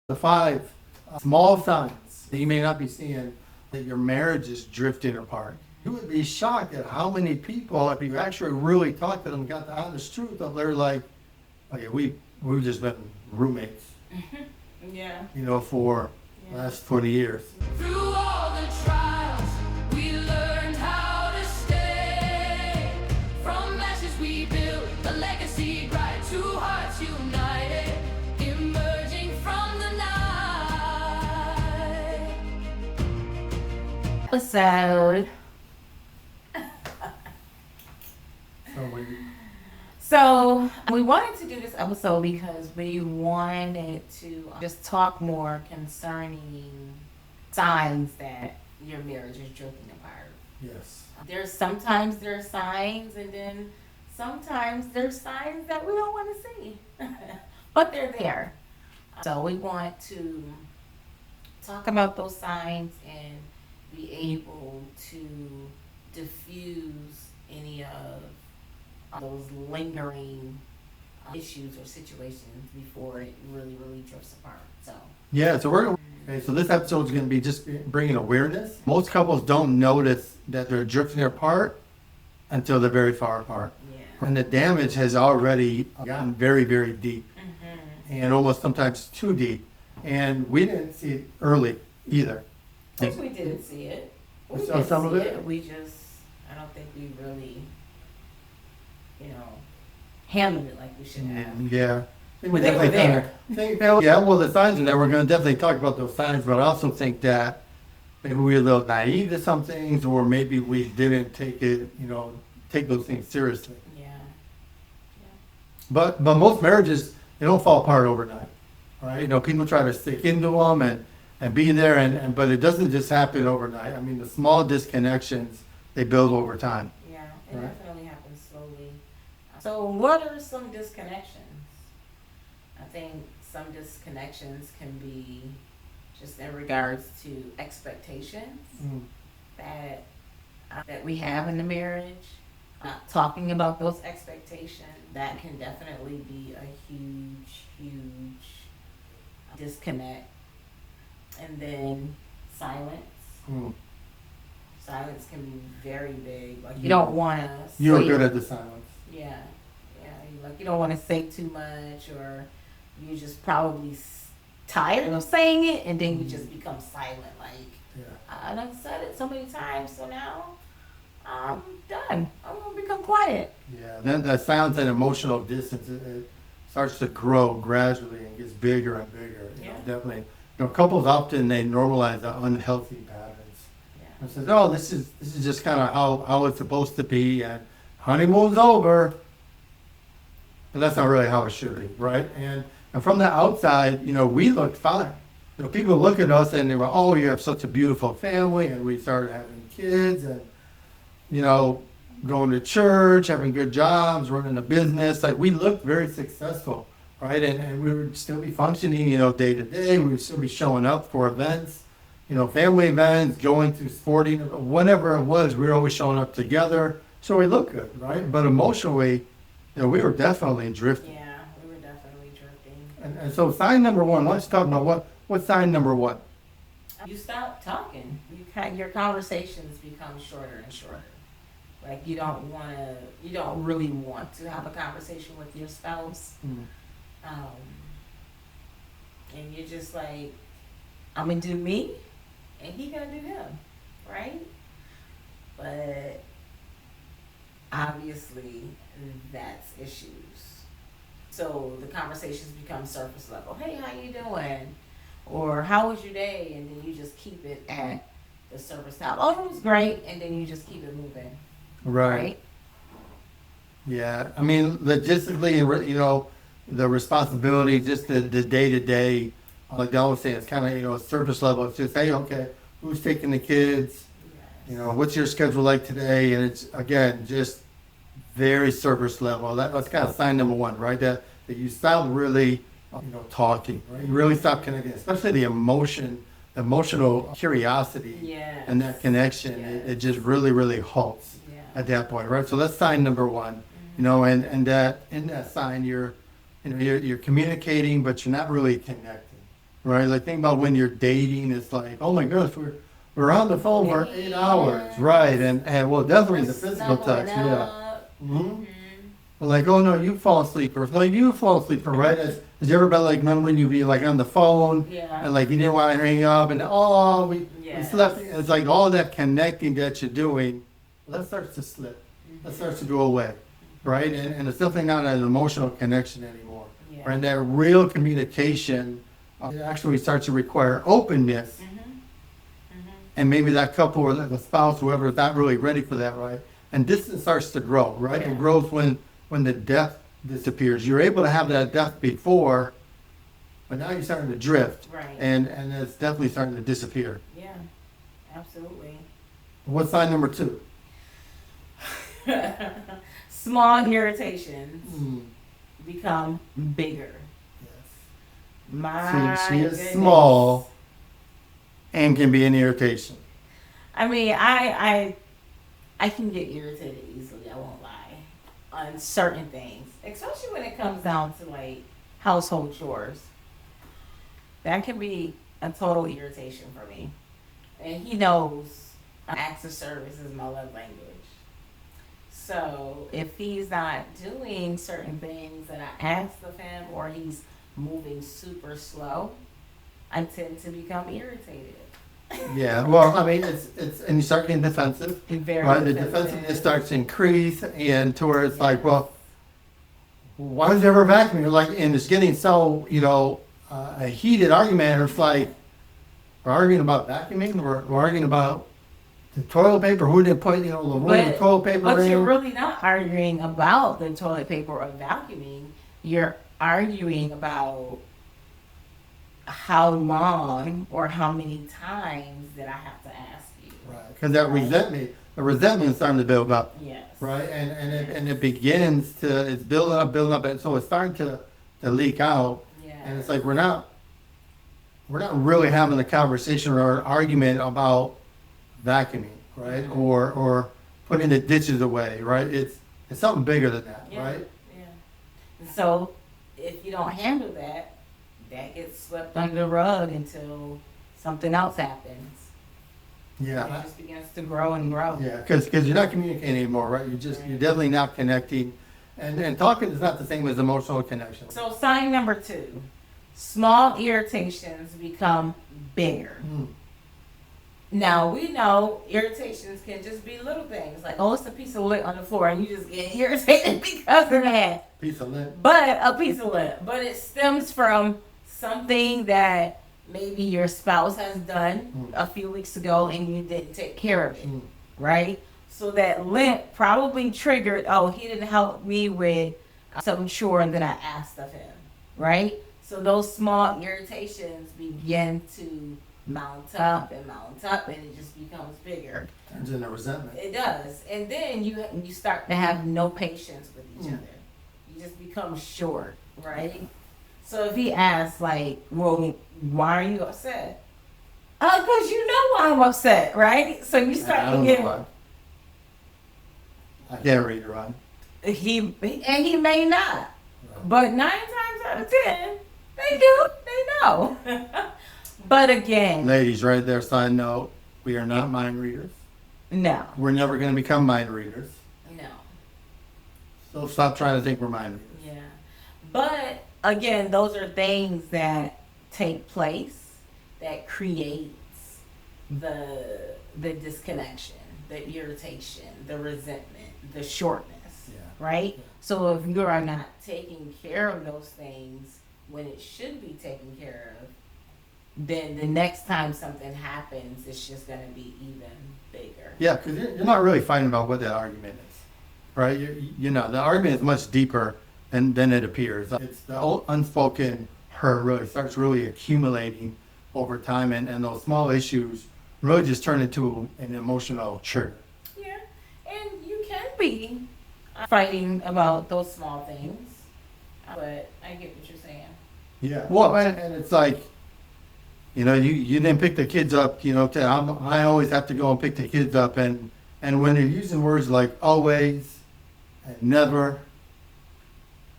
The 5 small signs that you may not be seeing that your marriage is drifting apart. You would be shocked at how many people, if you actually really talk to them, got the honest truth of they're like, okay, we've just been roommates, Yeah. for the last 20 years. Through all the trials, we learned how to stay. From ashes we built a legacy bright, 2 hearts united, emerging from the night. Episode. So So we wanted to do this episode because we wanted to just talk more concerning signs that your marriage is drifting apart. yes, Sometimes there are signs, and then sometimes there's signs that we don't want to see, but they're there. So we want to talk about those signs and be able to diffuse any of those lingering issues or situations before it really drifts apart. So so this episode is going to be just bringing awareness. Most couples don't notice that they're drifting apart until they're very far apart. yeah. And the damage has already gotten very, very deep, and almost sometimes too deep. And we didn't see it early either. I think we didn't see it. We saw did some of see it? I don't think we really, handled it like we should have. Yeah. I think we They were definitely there. the signs in there, we're going to definitely talk about those signs, but I also think that maybe we were a little naive to some things, or maybe we didn't take those things seriously. Yeah. But most marriages, they don't fall apart overnight, right? People try to stick into them and be there, but it doesn't just happen overnight. I mean, the small disconnections, they build over time. Yeah, it Right. definitely happens slowly. So what are some disconnections? I think some disconnections can be just in regards to expectations that we have in the marriage. Talking about those expectations, that can definitely be a huge disconnect. And then silence. Mm. Silence can be very big. Like you don't want to. You're good at the silence. Yeah. You don't want to say too much, or you just probably tired of saying it, and then you just become silent. Like I done said it so many times, so now I'm done. I'm gonna become quiet. Yeah, then that silence and emotional distance, it starts to grow gradually and gets bigger and bigger. Definitely. Couples often, they normalize the unhealthy patterns. Yeah. And says, oh, this is just kind of how it's supposed to be, and honeymoon's over. And that's not really how it should be, right? And from the outside, we look fine. People look at us and they go, oh, you have such a beautiful family, and we started having kids, and going to church, having good jobs, running a business. Like, we look very successful, right? And we would still be functioning, day to day. We would still be showing up for events, family events, going to sporting, whatever it was. We were always showing up together. So we look good, right? But emotionally, we were definitely drifting. Yeah, we were definitely drifting. And so sign number 1, let's talk about what's sign number 1? You stop talking. Your conversations become shorter and shorter. Like you don't really want to have a conversation with your spouse. And you're just like, I'm gonna do me, and he gonna do him, right? But obviously, that's issues. So the conversations become surface level. Hey, how you doing? Or how was your day? And then you just keep it at the surface level. Oh, it was great, and then you just keep it moving. Right? Yeah, I mean, logistically, the responsibility, just the day-to-day, like I was saying, it's kind of, surface level. It's just, hey, okay, who's taking the kids? Yes. What's your schedule like today? And it's, again, just very surface level. That's kind of sign number 1, right? That you stop really, talking, right? You really stop connecting, especially the emotional curiosity and that connection. Yes. It just really halts at that point, right? So that's sign number 1, and that in that sign you're communicating, but you're not really connecting, right? Like think about when you're dating, it's like, oh my gosh, we're on the phone for 8 hours, right? And well, definitely the physical touch, yeah. hmm Like, oh no, you fall asleep, or like you fall asleep, or right? Has you ever been like, remember when you be like on the phone, Yeah. and like you didn't want to hang up, and oh, we Yes. slept. It's like all that connecting that you're doing, that starts to slip, that starts to go away, right? And it's definitely not an emotional connection anymore, Yeah. right? And that real communication it actually starts to require openness, and maybe that couple or the spouse, whoever, is not really ready for that, right? And distance starts to grow, right? Yeah. It grows when the depth disappears. You're able to have that depth before, but now you're starting to drift, Right. and it's definitely starting to disappear. Yeah, absolutely. What's sign number 2? Small irritations Mm. become bigger. Yes. My She is goodness. small and can be an irritation. I mean, I can get irritated easily. I won't lie on certain things, especially when it comes down to like household chores. That can be a total irritation for me. And he knows acts of service is my love language. So if he's not doing certain things that I asked of him, or he's moving super slow, I tend to become irritated. Yeah, well, I mean, it's and you start getting defensive, Very right? The defensive. defensiveness starts to increase, and to where it's like, well, why is there ever vacuuming? You're like, and it's getting so, a heated argument. It's like, we're arguing about vacuuming, we're arguing about the toilet paper, who did put, the roll of toilet paper But in. you're really not arguing about the toilet paper or vacuuming. You're arguing about how long or how many times that I have to ask you. Right, because that the resentment is starting to build up, Yes. right? And it begins to, it's building up, and so it's starting to leak out. Yeah. And it's like we're not really having a conversation or an argument about vacuuming, right? Mhm. Or putting the dishes away, right? It's something bigger than that, Yeah. right? Yeah. And so if you don't handle that, that gets swept under the rug until something else happens. Yeah. It just begins to grow and grow. Yeah, because you're not communicating anymore, right? You're definitely not connecting, and talking is not the same as emotional connection. So sign number 2, small irritations become bigger. Mm. Now we know irritations can just be little things like, oh, it's a piece of lint on the floor, and you just get irritated because of that. Piece of lint. But a piece of lint, but it stems from something that maybe your spouse has done a few weeks ago and you didn't take care of it, Mm. right? So that lint probably triggered, oh, he didn't help me with some chore that I asked of him, right? So those small irritations begin to mount up, and it just becomes bigger. Turns into resentment. It does. And then you start to have no patience with each Mm. other. You just become short, right? So if he asks, like, well, why are you upset? Because you know why I'm upset, right? So you I start to don't get, know why. I can't read it, right? he may not. But 9 times out of 10, they do. They know. But again, Ladies, right there, side note, we are not mind readers. no. We're never going to become mind readers. No. So stop trying to think we're mind readers. Yeah. But again, those are things that take place that creates the disconnection, the irritation, the resentment, the shortness, Yeah. right? So if you are not taking care of those things when it should be taken care of, then the next time something happens, it's just going to be even bigger. Yeah, because you're not really fighting about what that argument is, right? The argument is much deeper than it appears. It's the old unspoken hurt really starts really accumulating over time, and those small issues really just turn into an emotional trigger. Yeah, and you can be fighting about those small things, but I get what you're saying. Yeah. Well, and it's like, you didn't pick the kids up, I always have to go and pick the kids up, and when they're using words like always and never,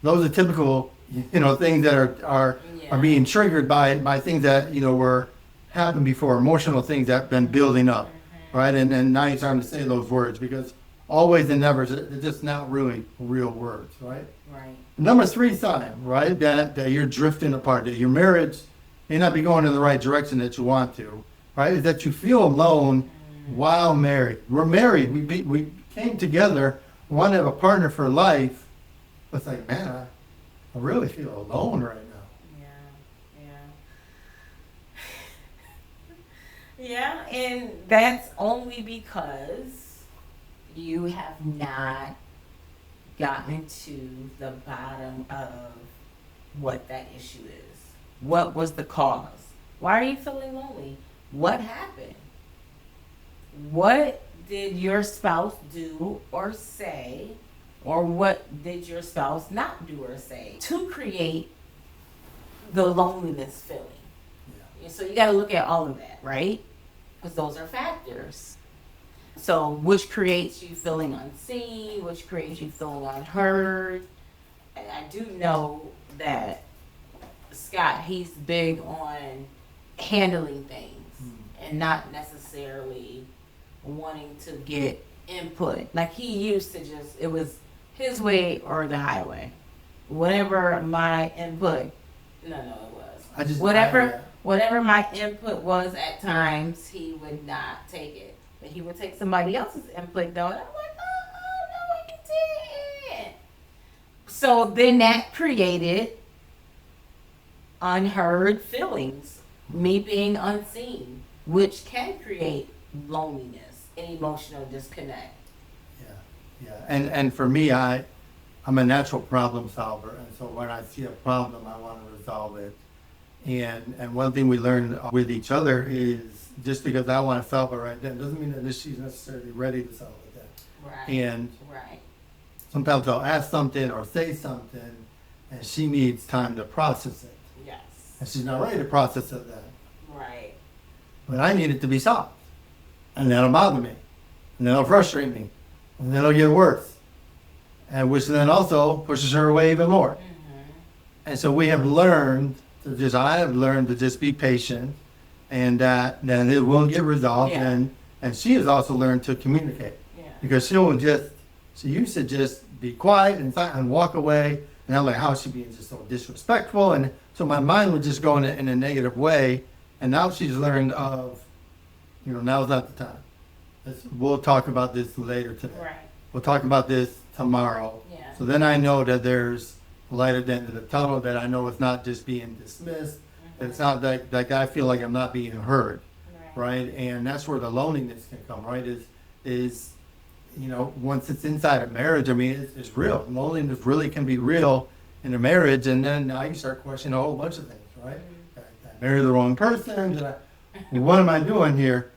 those are typical things that are Yeah. being triggered by things that, were happened before, emotional things that have been building up, right? And now you're starting to say those words because always and never, they're just not really real words, right? Right. Number 3 sign, right, that you're drifting apart, that your marriage may not be going in the right direction that you want to, right, is that you feel alone while married. We're married. We came together, want to have a partner for life. But it's like, man, I really feel alone right now. Yeah, and that's only because you have not gotten to the bottom of what that issue is. What was the cause? Why are you feeling lonely? What happened? What did your spouse do or say, or what did your spouse not do or say to create the loneliness feeling? And so you got to look at all of that, right? Because those are factors. So which creates you feeling unseen, which creates you feeling unheard. And I do know that Scott, he's big on handling things and not necessarily wanting to get input. Like he used to just, it was his way or the highway. Whatever my input, no, it was. Whatever my input was at times, he would not take it. But he would take somebody else's input though. And I'm like, oh, no, you didn't. So then that created unheard feelings, me being unseen, which can create loneliness and emotional disconnect. Yeah. And for me, I'm a natural problem solver, and so when I see a problem, I want to resolve it. And one thing we learned with each other is just because I want to solve it right then doesn't mean that she's necessarily ready to solve it then. Right. And right. sometimes I'll ask something or say something, and she needs time to process it. Yes. And she's not ready to process it then. Right. But I need it to be solved. And that'll bother me. And that'll frustrate me. And then it'll get worse. And which then also pushes her away even more. Mm-hmm. And so I have learned to just be patient, and that then it will get resolved. Yeah. And she has also learned to communicate. Yeah. Because she used to just be quiet and walk away. And I'm like, how is she being just so disrespectful? And so my mind would just go in a negative way. And now she's learned of, now's not the time. We'll talk about this later today. Right. We'll talk about this tomorrow. Yeah. So then I know that there's light at the end of the tunnel, that I know it's not just being dismissed. Mm-hmm. It's not like I feel like I'm not being heard, Right. right? And that's where the loneliness can come, right? Is once it's inside a marriage, I mean, it's real. Loneliness really can be real in a marriage, and then now you start questioning a whole bunch of things, right? Mm-hmm. Did I marry the wrong person? What am I doing here,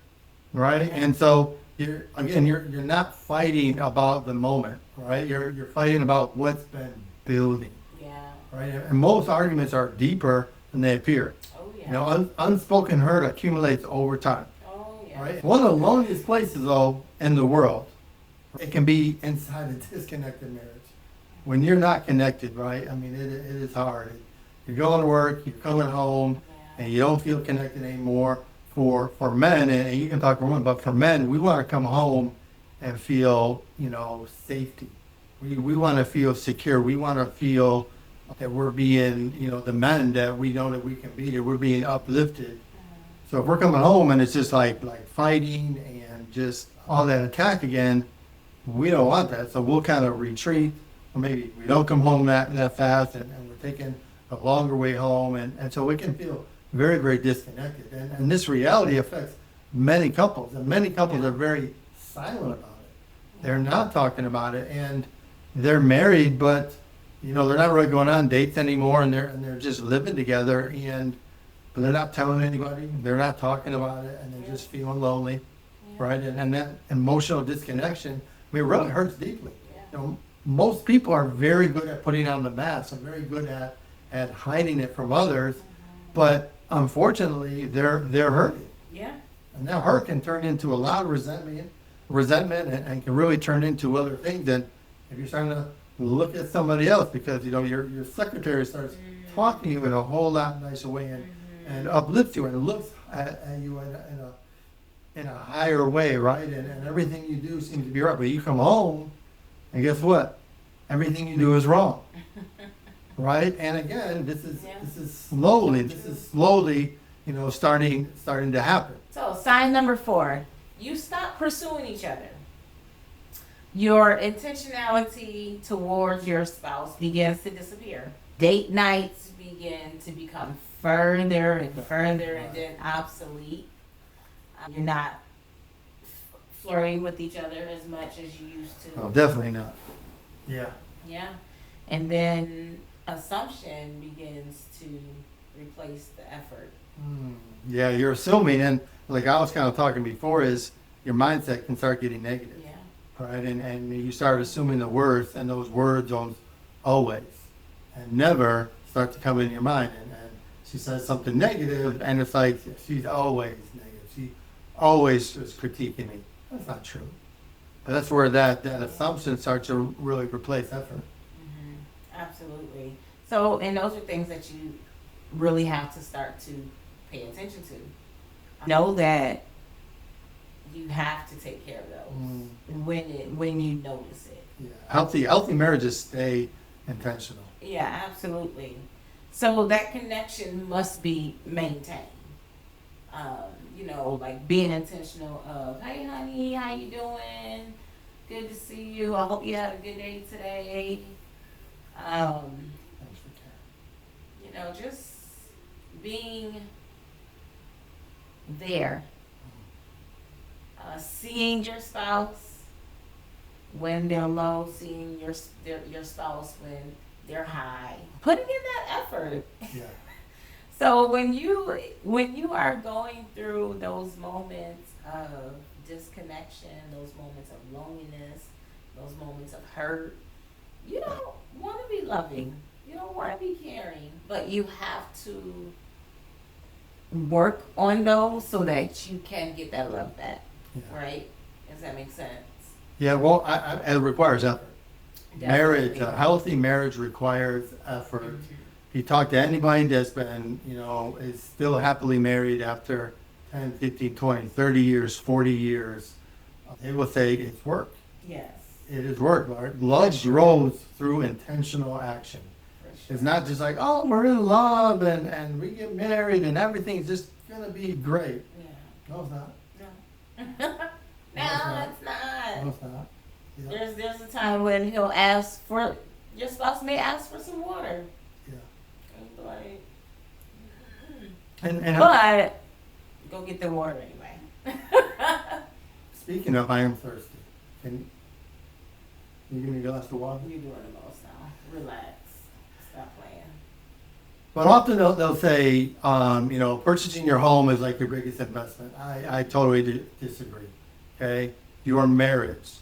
right? And so you're not fighting about the moment, right? You're fighting about what's been building. Yeah. Right, and most arguments are deeper than they appear. Oh yeah. Unspoken hurt accumulates over time. Oh yeah. Right, one of the loneliest places though in the world, it can be inside a disconnected marriage. When you're not connected, right? I mean, it is hard. You're going to work, you're coming home, Yeah. and you don't feel connected anymore. For men, and you can talk for women, but for men, we want to come home and feel, safety. We want to feel secure. We want to feel that we're being, the men that we know that we can be, that we're being uplifted. So if we're coming home and it's just like fighting and just all that attack again, we don't want that. So we'll kind of retreat, or maybe we don't come home that fast, and we're taking a longer way home, and so we can feel very, very disconnected. And this reality affects many couples, and many couples are very silent about it. They're not talking about it, and they're married, but they're not really going on dates anymore, and they're just living together, but they're not telling anybody. They're not talking about it, and they're just feeling lonely, right? And that emotional disconnection, I mean, it really hurts deeply. Most people are very good at putting on the mask and very good at hiding it from others, but unfortunately, they're hurting. Yeah. And that hurt can turn into a lot of resentment and can really turn into other things. And if you're starting to look at somebody else because, your secretary starts talking to you in a whole lot nicer way and uplifts you and looks at you in a higher way, right? And everything you do seems to be right. But you come home and guess what? Everything you do is wrong. Right? And again, this is slowly, starting to happen. So sign number 4, you stop pursuing each other. Your intentionality towards your spouse begins to disappear. Date nights begin to become further and further and then obsolete. You're not flirting with each other as much as you used to. Oh, definitely not. Yeah. Yeah. And then assumption begins to replace the effort. Yeah, you're assuming, and like I was kind of talking before, is your mindset can start getting negative. Yeah. Right? And you start assuming the worth, and those words don't always and never start to come in your mind. And she says something negative, and it's like she's always negative. She always is critiquing me. That's not true. But that's where that assumption starts to really replace effort. Absolutely. So, and those are things that you really have to start to pay attention to. Know that you have to take care of those when you notice it. Yeah. Healthy marriages stay intentional. Yeah, absolutely. So that connection must be maintained. Like being intentional of, hey honey, how you doing? Good to see you. I hope you had a good day today. Thanks for caring. Just being there. Seeing your spouse when they're low, seeing your spouse when they're high. Putting in that effort. Yeah. So when you are going through those moments of disconnection, those moments of loneliness, those moments of hurt, you don't want to be loving. You don't want to be caring. But you have to work on those so that you can get that love back. Yeah. Right? Does that make sense? Yeah, well, it requires effort. Marriage, Definitely. a healthy marriage requires effort. If you talk to anybody that's been, is still happily married after 10, 15, 20, 30 years, 40 years, they will say it's work. Yes. It is work, Lord. Love grows through intentional action. For sure. It's not just like, oh, we're in love and we get married and everything's just going to be great. Yeah. No, it's not. No. No, it's not. No, it's not. Yeah. There's a time when your spouse may ask for some water. Yeah. And be like, And but go get the water anyway. speaking of, I am thirsty. Can you give me a glass of water? You're doing the most now. Relax. Stop playing. But often they'll say, purchasing your home is like your biggest investment. I totally disagree. Okay, your marriage.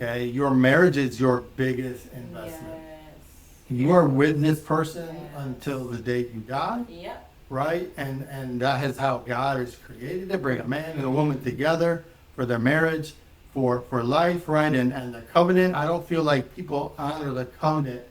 Okay, your marriage is your biggest investment. Yes. You are with this person until the day you die, Yep. right? And that is how God has created it. Bring a man and a woman together for their marriage, for life, right? And the covenant. I don't feel like people honor the covenant.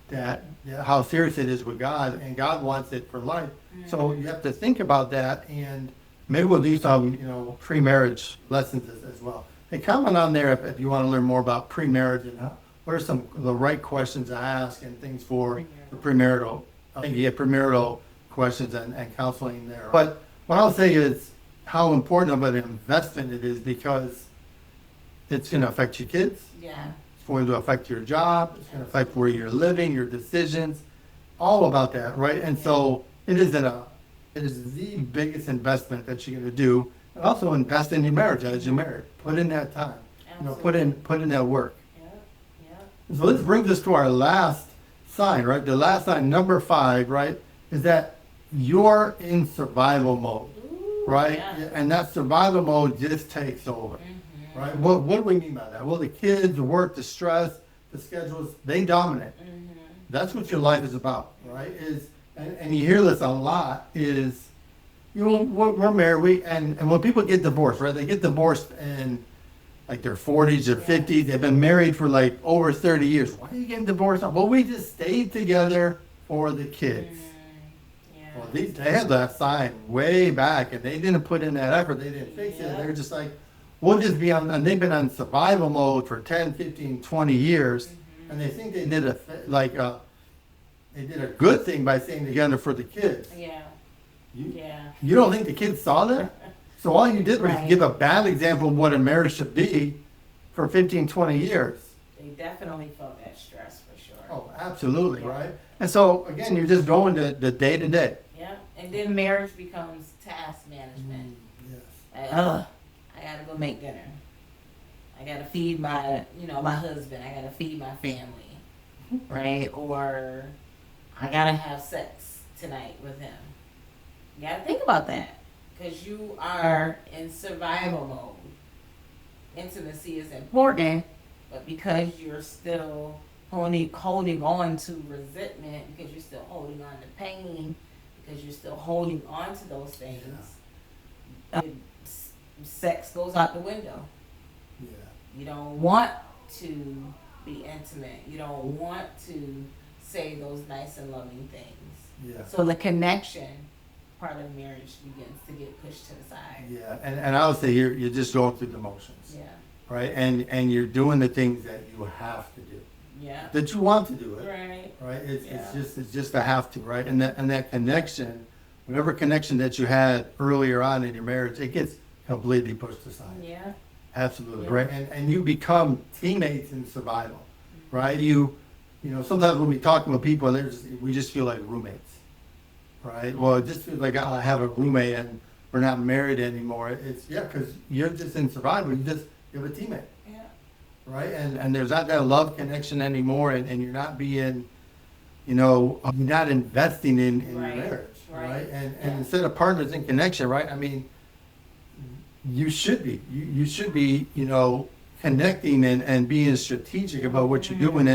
That how serious it is with God, and God wants it for life. So you have to think about that, and maybe we'll do some, pre-marriage lessons as well. And comment on there if you want to learn more about pre-marriage and what are some of the right questions to ask and things for the premarital. I think you get premarital questions and counseling there. But what I'll say is how important of an investment it is because it's going to affect your kids. Yeah. It's going to affect your job. It's going to affect where you're living, your decisions, all about that, right? And so it is the biggest investment that you're going to do. And also invest in your marriage as you're married. Put in that time. Put in that work. Yep. So this brings us to our last sign, right? The last sign, number 5, right, is that you're in survival mode, Ooh, right? yeah. And that survival mode just takes over. Right? What do we mean by that? Well, the kids, the work, the stress, the schedules, they dominate. That's what your life is about, right? And you hear this a lot is, we're married, and when people get divorced, right? They get divorced and like their 40s or 50s. They've been married for like over 30 years. Why are you getting divorced? Well, we just stayed together for the kids. Yeah. Well, they had that sign way back, and they didn't put in that effort. They didn't fix it. Yeah. They're just like, we'll just be on, and they've been on survival mode for 10, 15, 20 years, and they think they did they did a good thing by staying together for the kids. Yeah. You, Yeah. you don't think the kids saw that? So all you did was Right. give a bad example of what a marriage should be for 15, 20 years. They definitely felt that stress for sure. Oh, absolutely, Yeah. right? And so, again, you're just going to the day to day. Yeah. And then marriage becomes task management. Like, I gotta go make dinner. I gotta feed my husband. I gotta feed my family, right? Or I gotta have sex tonight with him. You gotta think about that because you are in survival mode. Intimacy is important, but because you're still holding on to resentment, because you're still holding on to pain, because you're still holding on to those things, sex goes out the window. Yeah. You don't want to be intimate. You don't want to say those nice and loving things. Yeah. So the connection part of marriage begins to get pushed to the side. Yeah, and I would say you're just going through the motions, Yeah. right? And you're doing the things that you have to do, Yeah. that you want to do it, Right. right? Yeah. It's just a have to, right? And that connection, whatever connection that you had earlier on in your marriage, it gets completely pushed aside. Yeah. Absolutely, Yeah. right? And you become teammates in survival, right? You know, sometimes when we talk with people, we just feel like roommates, right? Well, it just feels like I have a roommate and we're not married anymore. It's, because you're just in survival. You have a teammate, Yeah. right? And there's not that love connection anymore, and you're not being, you're not investing in Right, your marriage, right. right? And Yeah. instead of partners in connection, right? I mean, you should be. You should be, connecting and being strategic about what you're doing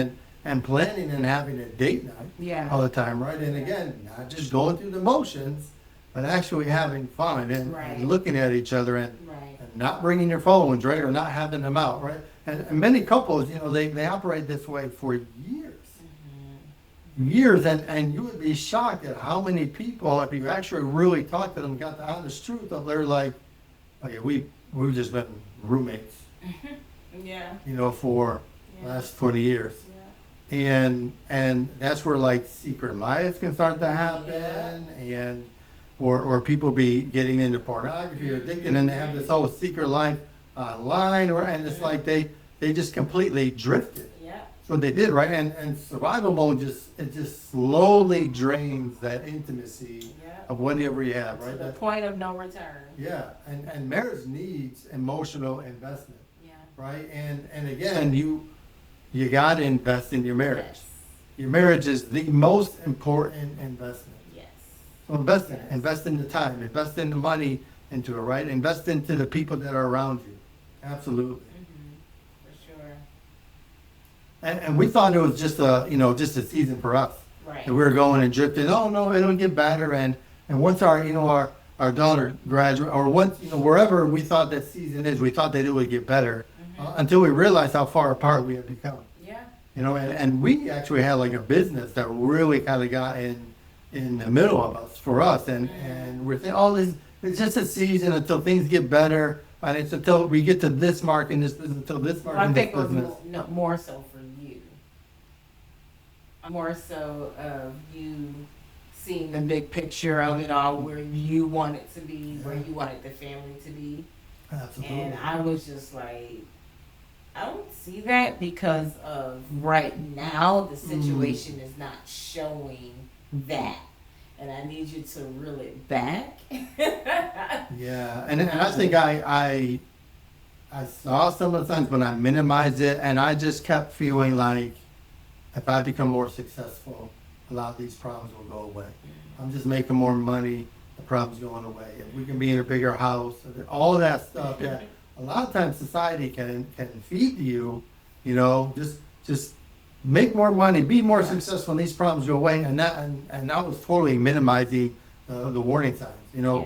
and planning and having a date night Yeah. all the time, right? And again, not just going through the motions, but actually having fun and Right. looking at each other and Right. not bringing your phones, right? Or not having them out, right? And many couples, they operate this way for years. Years, and you would be shocked at how many people, if you actually really talk to them, got the honest truth of, they're like, okay, we've just been roommates, Yeah. for the last 20 years. Yeah. And that's where like secret lives can start to happen, and or people be getting into pornography or addicted, and they have this whole secret life online, and it's like they just completely drifted. Yeah. That's what they did, right? And survival mode just slowly drains that intimacy Yeah. of whatever you have, To right? the That, point of no return. yeah, and marriage needs emotional investment, Yeah. right? And again, you got to invest in your marriage. Yes. Your marriage is the most important investment. Yes. So invest in it. Yes. Invest in the time. Invest in the money into it, right? Invest into the people that are around you. Absolutely. For sure. And we thought it was just a season for us. Right. And we were going and drifting. Oh no, it'll get better. And once our daughter graduate, or once wherever we thought that season is, we thought that it would get better until we realized how far apart we had become. Yeah. And we actually had like a business that really kind of got in the middle of us for us, and we're thinking, oh, it's just a season until things get better, and it's until we get to this mark in this business, until this mark I in this think it was business. more so for you. More so of you seeing the big picture of it all, where you want it to be, where you wanted the family to be. Absolutely. And I was just like, I don't see that because of right now, the situation is not showing that. And I need you to reel it back. Yeah, and I think I saw some of the signs, but I minimized it, and I just kept feeling like if I become more successful, a lot of these problems will go away. I'm just making more money, the problem's going away. If we can be in a bigger house, all of that stuff that a lot of times society can feed you, just make more money, be more successful, and these problems go away. And that was totally minimizing the warning signs. Yeah.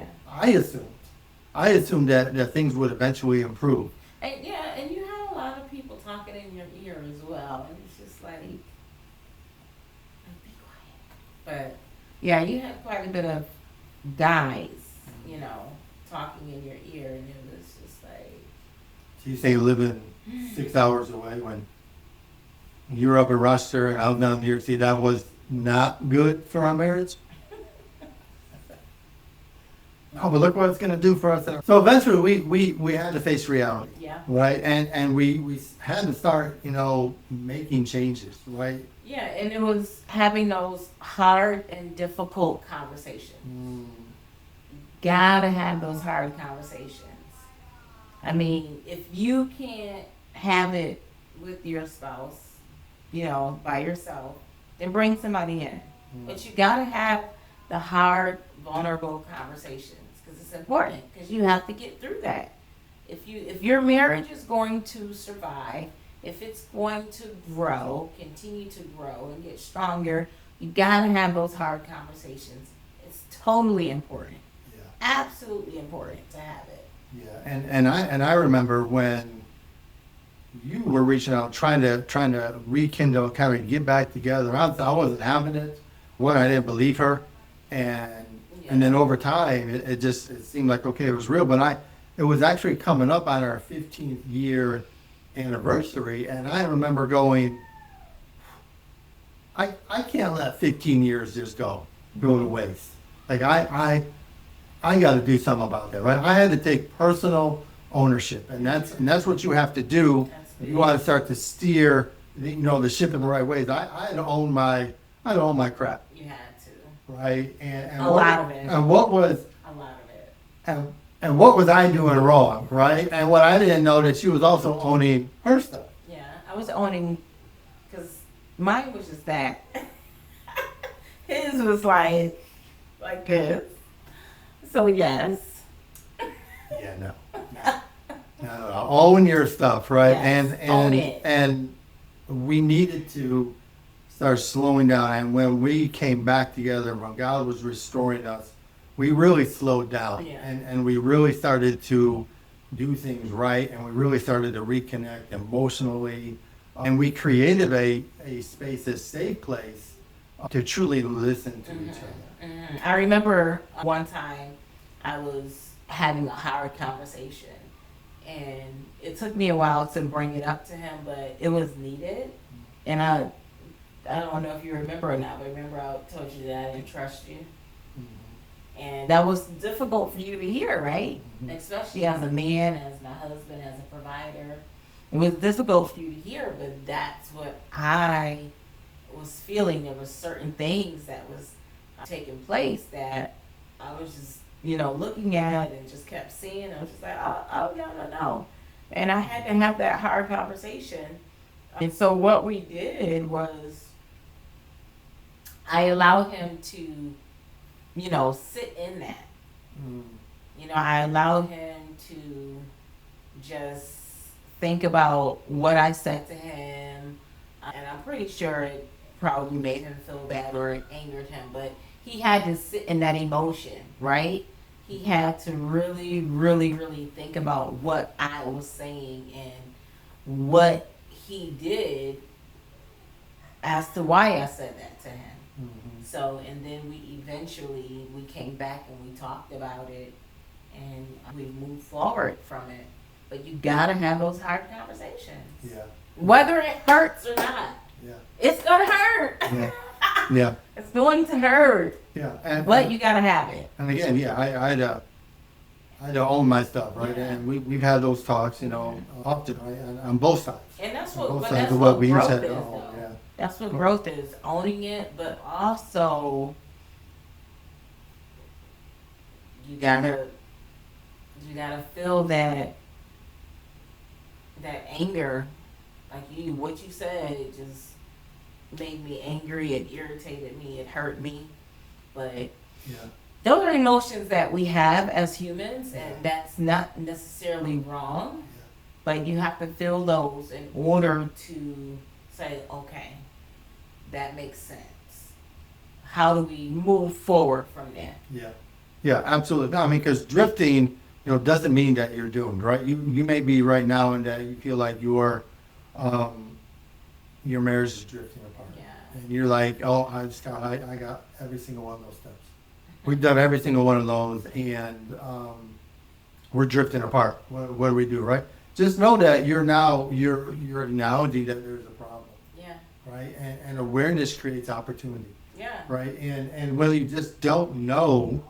I assumed that things would eventually improve. And you But yeah, you had quite a bit of guys, you know, talking in your ear, and it was just like, So you say living 6 hours away when you were up in Rochester and out down here. See, that was not good for our marriage. No, but look what it's going to do for us. So eventually we had to face reality, yeah. right? And we had to start, you know, making changes, right? Yeah, and it was having those hard and difficult conversations. Gotta have those hard conversations. I mean, if you can't have it with your spouse, you know, by yourself, then bring somebody in. But you gotta have the hard, vulnerable conversations because it's important because you have to get through that. If your marriage is going to survive, if it's going to grow, continue to grow and get stronger, you gotta have those hard conversations. It's totally important. Yeah. Absolutely important to have it. Yeah. And I remember when you were reaching out, trying to rekindle, kind of get back together. I wasn't having it. One, I didn't believe her, and then over time, it seemed like okay, it was real. But it was actually coming up on our 15th year anniversary, and I remember going, I can't let 15 years just go to waste. Like I got to do something about that, right? I had to take personal ownership, and that's what you have to do. If you want to start to steer, you know, the ship in the right ways. I had to own my crap, You had to. right? And A lot of it. And what was A lot of it. and what was I doing wrong, right? And what I didn't know that she was also owning her stuff. Yeah, I was owning, because mine was just that. His was like this. So yes. Yeah, no. Own your stuff, right? Yes, own it. And we needed to start slowing down. And when we came back together, when God was restoring us, we really slowed down. Yeah. And we really started to do things right. And we really started to reconnect emotionally. And we created a space, a safe place to truly listen to each other. I remember one time I was having a hard conversation, and it took me a while to bring it up to him, but it was needed. And I don't know if you remember or not, but remember I told you that I didn't trust you. And that was difficult for you to hear, right? Especially as a man, as my husband, as a provider. It was difficult for you to hear, but that's what I was feeling. There were certain things that was taking place that I was just, you know, looking at and just kept seeing. I was just like, oh, no. And I had to have that hard conversation. And so what we did was I allowed him to, you know, sit in that. You know, I allowed him to just think about what I said to him. And I'm pretty sure it probably made him feel bad or it angered him, but he had to sit in that emotion, right? He had to really, really, really think about what I was saying and what he did as to why I said that to him. So, and then we came back and we talked about it and we moved forward from it. But you gotta have those hard conversations. Yeah. Whether it hurts or not. Yeah. It's gonna hurt. Yeah. Yeah. It's going to hurt. Yeah. But you gotta have it. And again, yeah, I had to own my stuff, right? Yeah. And we've had those talks, you know, often, right? On both sides. And that's On what, both but sides that's of what we growth said. is, Oh, though. yeah. That's what growth is, owning it, but also you gotta feel that anger, like what you said, it just made me angry, it irritated me, it hurt me. But Yeah. those are emotions that we have as humans, and that's not necessarily wrong. But you have to feel those in order to say, okay, that makes sense. How do we move forward from that? Yeah. Yeah, absolutely. No, I mean, because drifting, you know, doesn't mean that you're doomed, right? You may be right now and that you feel like your marriage is drifting apart. Yeah, And you're like, oh, I got every single one of those steps. We've done every single one of those, and we're drifting apart. What do we do, right? Just know that you're acknowledging that there's a problem, Yeah. right? And awareness creates opportunity, Yeah. right? And whether you just don't know,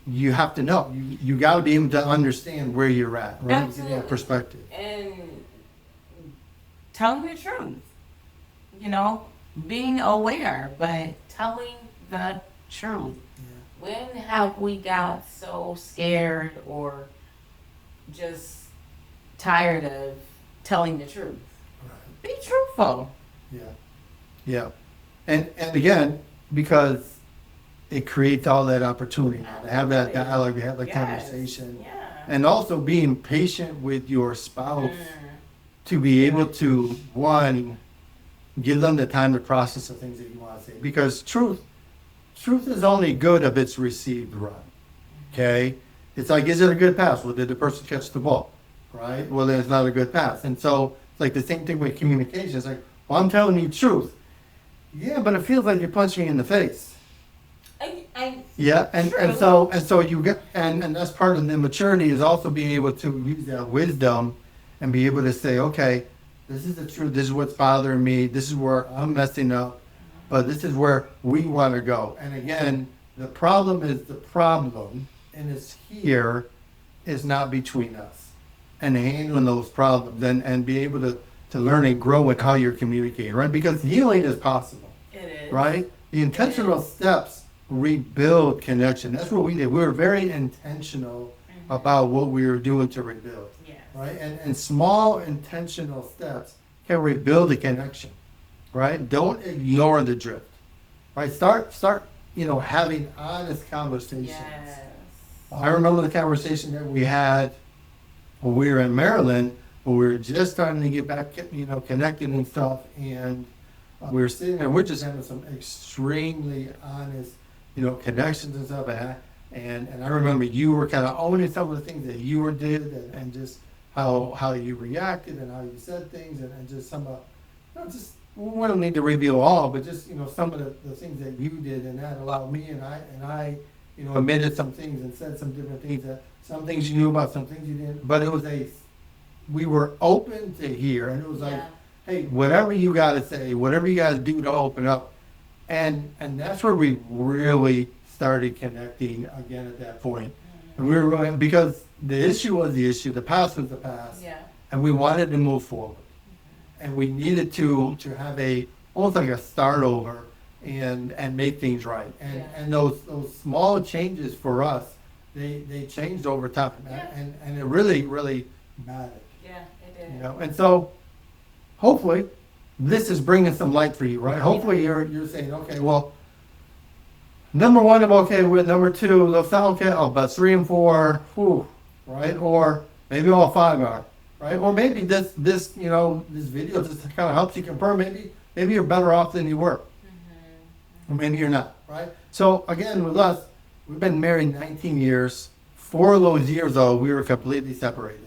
you have to know. You got to be able to understand where you're at, right? Get Absolutely. that perspective. And telling the truth, being aware, but telling the truth. When have we got so scared or just tired of telling the truth? Right. Be truthful. Yeah. And again, because it creates all that opportunity to have that dialogue, to have that Yes. conversation. Yeah. And also being patient with your spouse to be able to, one, give them the time to process the things that you want to say. Because truth is only good if it's received right. Okay? It's like, is it a good pass? Well, did the person catch the ball? Right? Well, then it's not a good pass. And so it's like the same thing with communication. It's like, well, I'm telling you truth. Yeah, but it feels like you're punching me in the face. Yeah, and so you get, and that's part of the maturity, is also being able to use that wisdom and be able to say, okay, this is the truth, this is what's bothering me, this is where I'm messing up, but this is where we want to go. And again, the problem is the problem, and it's here, is not between us. And handling those problems and be able to learn and grow with how you're communicating, right? Because healing is possible. It is. Right? The intentional steps rebuild connection. That's what we did. We were very intentional about what we were doing to rebuild. Yes. Right? And small intentional steps can rebuild the connection. Right? Don't ignore the drift. Right? Start having honest conversations. Yes. I remember the conversation that we had when we were in Maryland, when we were just starting to get back, connected and stuff, and we were sitting there, we're just having some extremely honest, connections and stuff, and I remember you were kind of owning some of the things that you did, and just how you reacted and how you said things, and just some of, we don't need to reveal all, but just, some of the things that you did, and that allowed me, and I admitted some things and said some different things, that some things you knew about, some things you didn't, but it was we were open to hear, and it was like, hey, whatever you got to say, whatever you guys do to open up, and that's where we really started connecting again at that point. And we were really, because the issue was the issue, the past was the past, and we wanted to move forward, and we needed to have almost like a start over and make things right, and those small changes for us, they changed over time, and it really mattered. Yeah, it did. And so hopefully this is bringing some light for you, right? Hopefully you're saying, okay, well, number one, I'm okay with. Number two, they'll sound okay. Oh, but 3 and 4, right? Or maybe all 5 are, right? Or maybe this video just kind of helps you confirm. Maybe you're better off than you were, or maybe you're not, right? So again, with us, we've been married 19 years. 4 of those years, though, we were completely separated.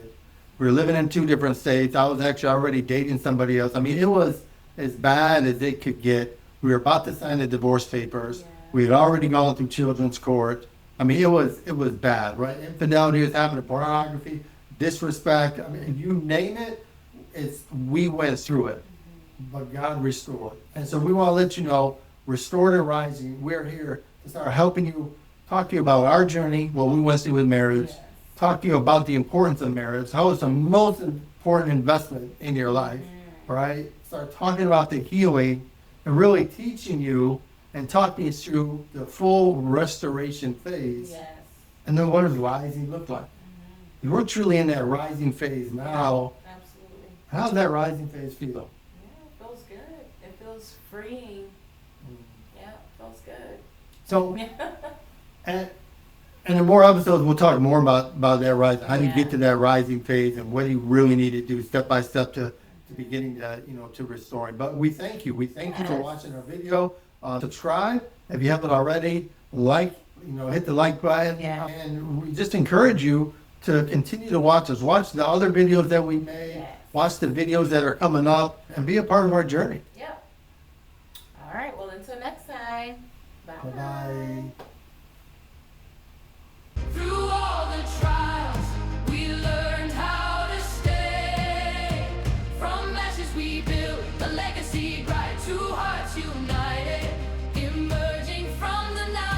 We were living in 2 different states. I was actually already dating somebody else. I mean, it was as bad as it could get. We were about to sign the divorce papers. We had already gone through children's court. I mean, it was bad, right? Infidelity was happening, pornography, disrespect. I mean, you name it, we went through it. But God restored. And so we want to let you know, Restored and Rising, we're here to start helping you, talk to you about our journey, what we went through with marriage, talk to you about the importance of marriage, how it's the most important investment in your life, right? Start talking about the healing and really teaching you and talking you through the full restoration phase. Yes. And then what does rising look like? We're truly in that rising phase now. Absolutely. How does that rising phase feel? Yeah, it feels good. It feels freeing. Yeah, it feels good. So, and in more episodes, we'll talk more about that rising, how do you get to that rising phase, and what do you really need to do step by step to beginning to, to restoring. But we thank you. We thank you for watching our video. Subscribe if you haven't already. Hit the like button. Yeah. And we just encourage you to continue to watch us. Watch the other videos that we made. Yes. watch the videos that are coming up, and be a part of our journey. Yep. All right. Well, until next time. Bye. Bye-bye. Through all the trials, we learned how to stay. From ashes we built a legacy bright, two hearts united, emerging from the night.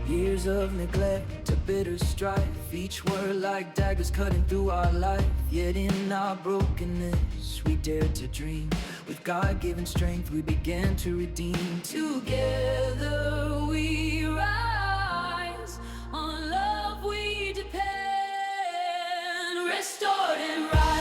Years of neglect to bitter strife, each word like daggers cutting through our life. Yet in our brokenness we dared to dream. With God-given strength we began to redeem. Together we rise, on love we depend. Restored and